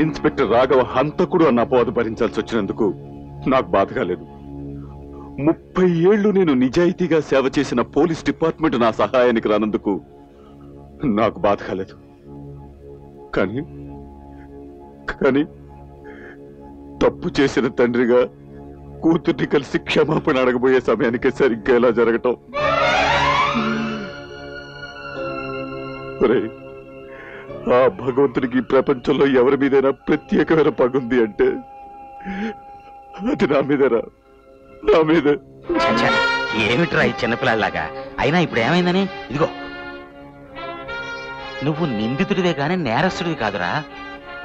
Inspector Raghava హంతకుడు అన్న అపవాదు భరించాల్సి వచ్చినందుకు నాకు బాధగా లేదు. 30 ఏళ్లు నేను నిజాయితీగా సేవ చేసిన పోలీస్ డిపార్ట్మెంట్ నా సహాయానికి రానందుకు నాకు బాధగా లేదు. కానీ కానీ తప్పు చేసిన తండ్రిగా కూతుర్ని కలిసి క్షమాపణ అడగబోయే సమయానికే సరిగ్గా ఇలా జరగటం. ఆ భగవంతుడికి ప్రపంచంలో ఎవరి మీదైనా ప్రత్యేకమైన పగుంది అంటే అది నా మీదరా, నా మీద. ఏమిట్రా ఈ చిన్నపిల్లలాగా? అయినా ఇప్పుడు ఏమైందని? ఇదిగో, నువ్వు నిందితుడివే కానీ నేరస్తుడివి కాదురా.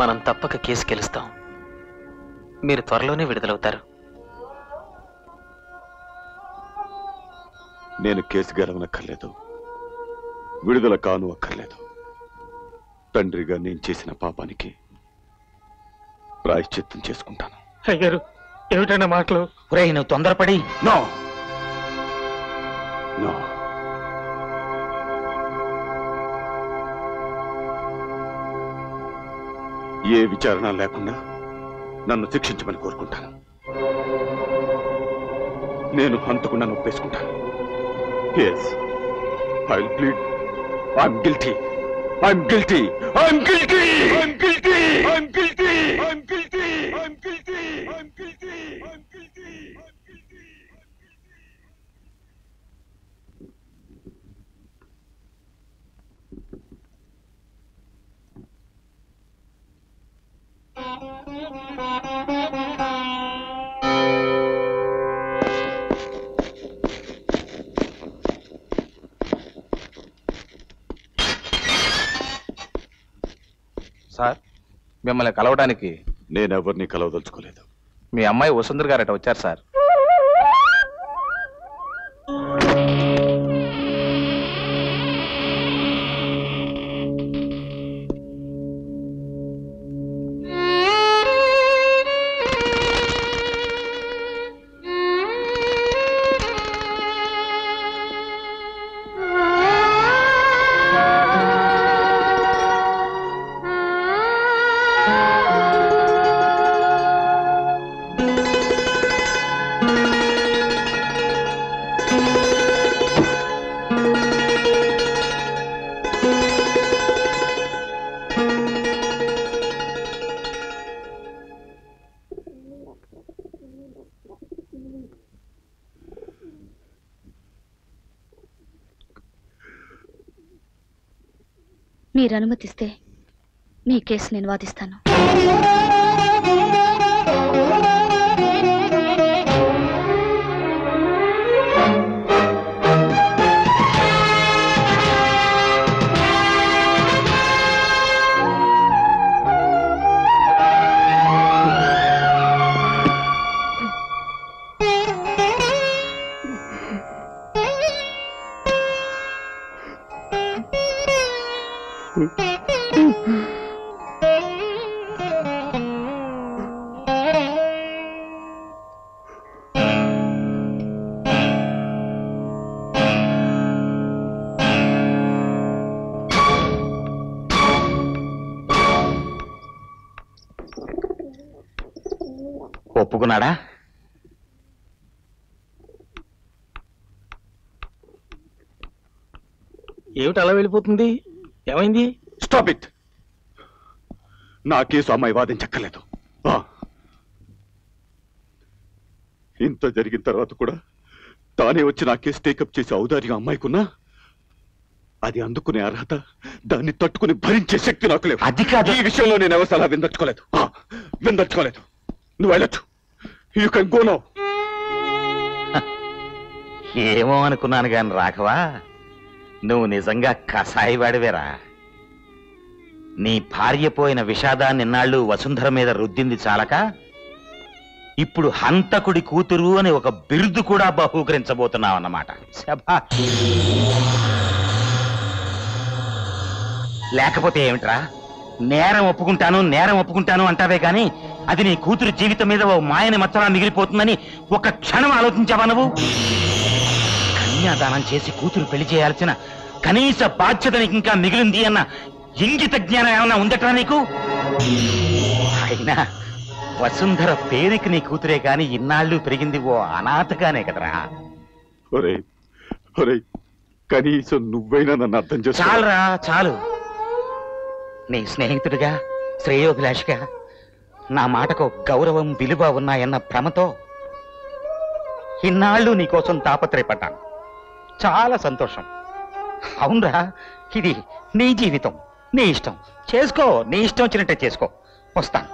మనం తప్పక కేసు గెలుస్తాం. మీరు త్వరలోనే విడుదలవుతారు. నేను కేసు గెలవనక్కర్లేదు, విడుదల కాను అక్కర్లేదు. తండ్రిగా నేను చేసిన పాపానికి ప్రాయశ్చిత్తం చేసుకుంటాను. అయ్యారు, ఏమిటన్నా మాటలు? ఒరేయ్, నువ్వు తొందరపడి నో నో ఏ విచారణ లేకుండా నన్ను శిక్షించమని కోరుకుంటాను. నేను హంతకుండా ఒప్పేసుకుంటాను. Yes, I'll plead. I'm guilty. I'm guilty. I'm guilty. I'm guilty. I'm guilty. I'm guilty. I'm guilty. I'm guilty. I'm guilty. Sir, మిమ్మల్ని కలవడానికి నేనెవరిని కలవదలుచుకోలేదు. మీ అమ్మాయి వసుంధర గారట వచ్చారు సార్. మీరు అనుమతిస్తే మీ కేసు నేను వాదిస్తాను. ఒప్పుకున్నాడా? ఏమిటి అలా వెళ్ళిపోతుంది? ఏమైంది? Stop it. నా కేసు అమ్మాయి వాదించక్కర్లేదు. ఇంత జరిగిన తర్వాత కూడా తానే వచ్చి నా కేసు టేకప్ చేసి ఔదార్యం అమ్మాయికున్నా అది అందుకునే అర్హత, దాన్ని తట్టుకుని భరించే శక్తి నాకు లేదు. అది కాదు. ఈ విషయంలో నేను ఎవరు సలహా విందర్చుకోలేదు. నువ్వు వెళ్ళొచ్చు. You can go now. ఏమో అనుకున్నాను గాని రాఘవా, నువ్వు నిజంగా కసాయివాడివేరా. నీ భార్య పోయిన విషాదాన్ని ఇన్నాళ్ళు వసుంధర మీద రుద్దింది చాలక ఇప్పుడు హంతకుడి కూతురు అని ఒక బిరుదు కూడా బహూకరించబోతున్నావు అన్నమాట. శభాష్. లేకపోతే ఏమిట్రా, నేరం ఒప్పుకుంటాను అంటావే గాని అది నీ కూతురు జీవితం మీద ఓ మాయని మచ్చలా మిగిలిపోతుందని ఒక క్షణం ఆలోచించావా నువ్వు? కన్యాదానం చేసి కూతురు పెళ్లి చేయాల్సిన కనీస బాధ్యత నీకు ఇంకా మిగిలింది అన్న ఇంగిత జ్ఞానం ఏమన్నా ఉందట్రా నీకు? అయినా వసుంధర పేరుకి నీ కూతురే కాని ఇన్నాళ్ళు పెరిగింది ఓ అనాథగానే కదరా. ఒరే ఒరే, కనీసం నువ్వైనా నన్ను అర్థం చేసుకో. చాలరా చాలు. నీ స్నేహితుడిగా, శ్రేయోభిలాషిగా నా మాటకు గౌరవం విలువ ఉన్నాయన్న భ్రమతో ఇన్నాళ్ళు నీకోసం తాపత్రయపడ్డాను. చాలా సంతోషం. అవునరా, ఇది నీ జీవితం, నీ ఇష్టం. చేసుకో, నీ ఇష్టం వచ్చినట్టే చేసుకో. వస్తాను.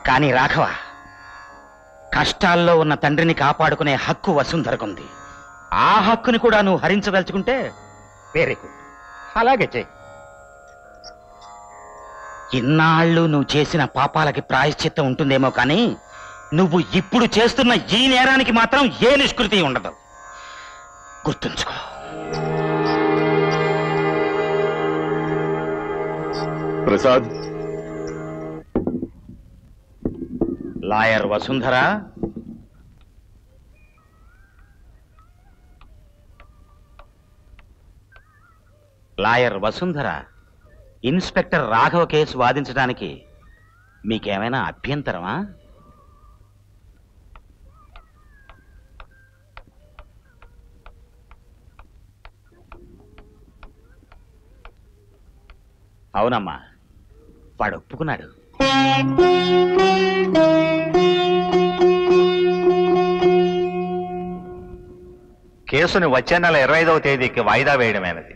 కానీ రాఘవ, కష్టాల్లో ఉన్న తండ్రిని కాపాడుకునే హక్కు వసుంధరకుంది. ఆ హక్కుని కూడా నువ్వు హరించదలుచుకుంటే వెరీ గుడ్, అలాగే చెయ్యి. ఇన్నాళ్ళు నువ్వు చేసిన పాపాలకి ప్రాయశ్చిత్తం ఉంటుందేమో కానీ నువ్వు ఇప్పుడు చేస్తున్న ఈ నేరానికి మాత్రం ఏ నిష్కృతి ఉండదు. గుర్తుంచుకో. Prasad, lawyer Vasundhara, lawyer Vasundhara, inspector Raghava case వాదించడానికి మీకేమైనా అభ్యంతరమా? అవునమ్మా, వాడు ఒప్పుకున్నాడు. కేసుని వచ్చే నెల 25వ తేదీకి వాయిదా వేయడమైనది.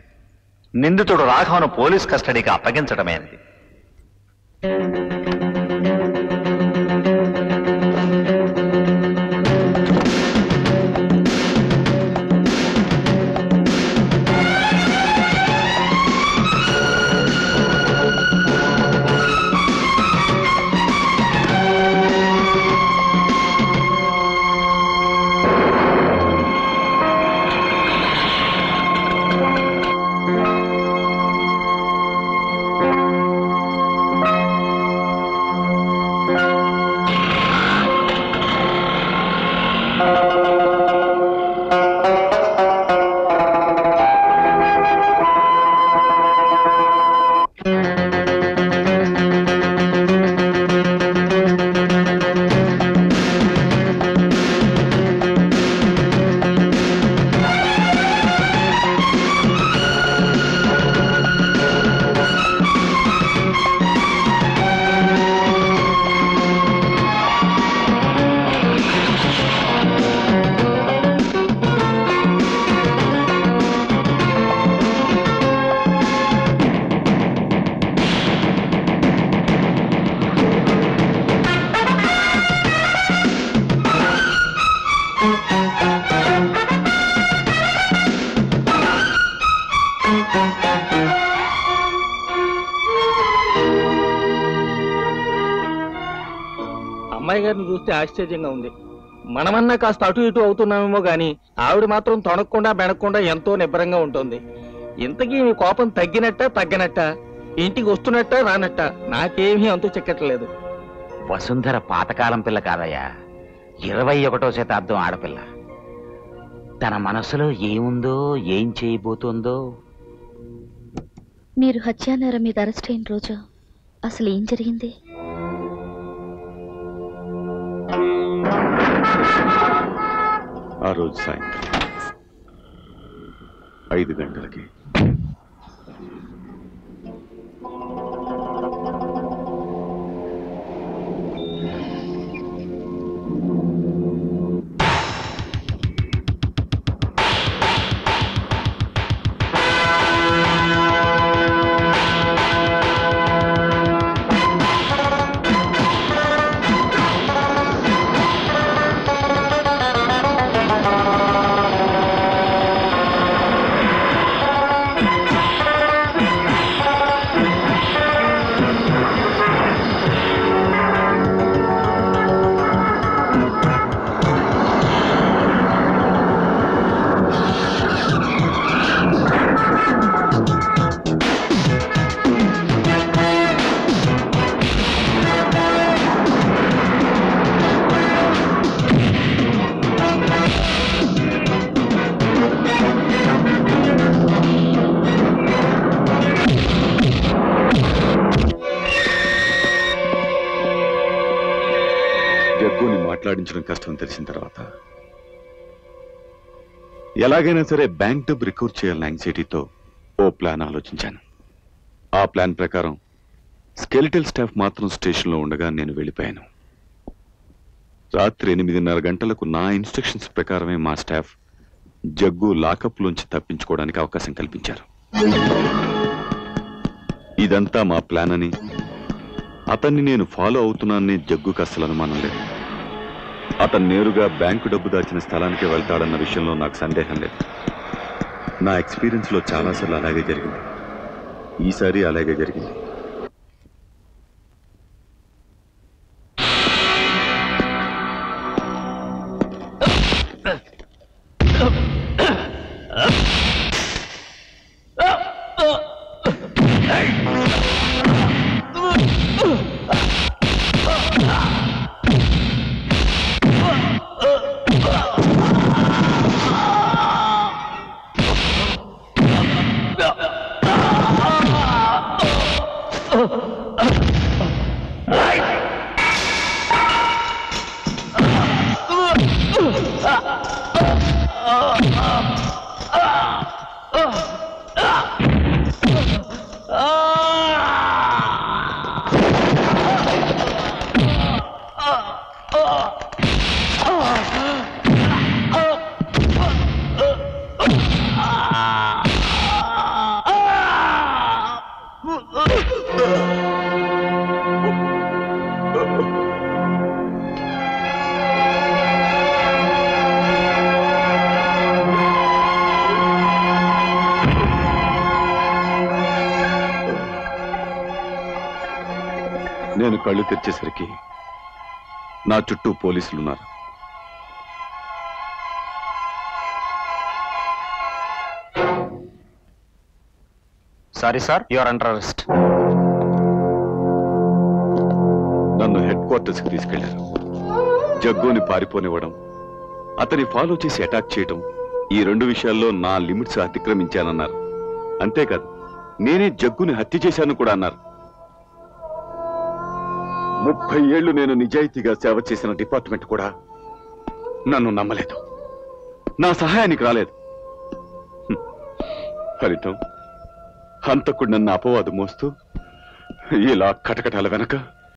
నిందితుడు రాఘవను పోలీస్ కస్టడీకి అప్పగించడమైనది. అమ్మాయి గారిని చూస్తే ఆశ్చర్యంగా ఉంది. మనమన్నా కాస్త అటు ఇటు అవుతున్నామేమో గాని ఆవిడ మాత్రం తొనక్కుండా బెనక్కుండా ఎంతో నిబ్బరంగా ఉంటుంది. ఇంతకీ మీ కోపం తగ్గినట్ట ఇంటికి వస్తున్నట్ట రానట్ట నాకేమీ అంతు చిక్కట్లేదు. వసుంధర పాతకాలం పిల్ల కాదయ్యా, 21వ శతాబ్దం ఆడపిల్ల. తన మనసులో ఏముందో, ఏం చేయబోతుందో. మీరు హత్యానేరం మీద అరెస్ట్ అయిన రోజు అసలు ఏం జరిగింది? ఆ రోజు సాయంత్రం 5 గంటలకి మాట్లాడించడం కష్టం తెలిసిన తర్వాత ఎలాగైనా సరే బ్యాంక్ డబ్బు రికవర్ చేయాలని యాంగ్జైటీతో ఓ ప్లాన్ ఆలోచించాను. ఆ ప్లాన్ ప్రకారం స్కెలిటల్ స్టాఫ్ మాత్రం స్టేషన్లో ఉండగా నేను వెళ్ళిపోయాను. రాత్రి 8:30 గంటలకు నా ఇన్స్ట్రక్షన్స్ ప్రకారమే మా స్టాఫ్ జగ్గు లాకప్లోంచి తప్పించుకోవడానికి అవకాశం కల్పించారు. ఇదంతా మా ప్లాన్ అని, అతన్ని నేను ఫాలో అవుతున్నానని జగ్గుకు అస్సలు అనుమానం లేదు. అతను నేరుగా బ్యాంకు డబ్బు దాచిన స్థలానికి వెళ్తాడన్న విషయంలో నాకు సందేహం లేదు. నా ఎక్స్పీరియన్స్ లో చాలాసార్లు అలాగే జరిగింది. ఈసారి అలాగే జరిగింది. నేను కళ్ళు తెరిచేసరికి నా చుట్టూ పోలీసులున్నారు. Sorry sir, you are under arrest. నన్ను హెడ్ క్వార్టర్స్ కి తీసుకెళ్లారు. జగ్గుని పారిపోనివ్వడం, అతని ఫాలో చేసి అటాక్ చేయడం, ఈ 2 విషయాల్లో నా లిమిట్స్ అతిక్రమించానన్నారు. అంతేకాదు, నేనే జగ్గుని హత్య చేశాను కూడా అన్నారు. 30 ఏళ్లు నేను నిజాయితీగా సేవ చేసిన డిపార్ట్మెంట్ కూడా నన్ను నమ్మలేదు, నా సహాయానికి రాలేదు. ఫలితం హంతకుడు నన్ను అపవాదు మోస్తూ ఇలా కటకటాల వెనక